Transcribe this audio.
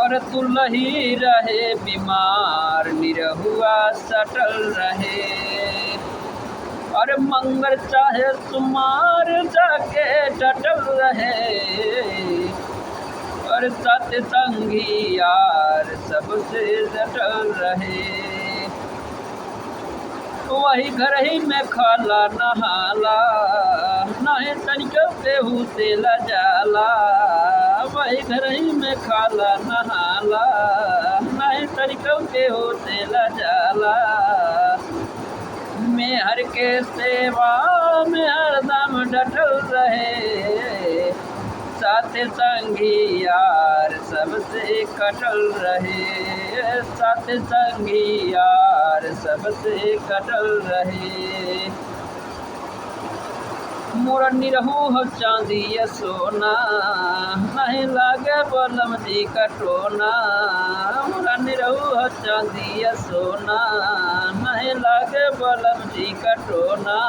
और दुल्ही रहे बीमार निरहुआ सटल रहे। और मंगर चाहे सुमार जाके डटल रहे। और सतसंगी यार सबसे डटल रहे। वही घर ही में खाला नहाला नहीं तनिको केहू से लजाला। वही घर ही में खाला नहाला नहीं तनिको केहू से लजाला। मेहर के सेवा में हरदम डटल रहे। साथ संगी यार सबसे कटल रहे। साथ संगी यार सबसे कटल रहे। मोर निरहू हो चांदी सोना नहीं लागे बलम जी कटोना। मोर निरहू हो चांदी सोना नहीं लागे बलम जी कटोना।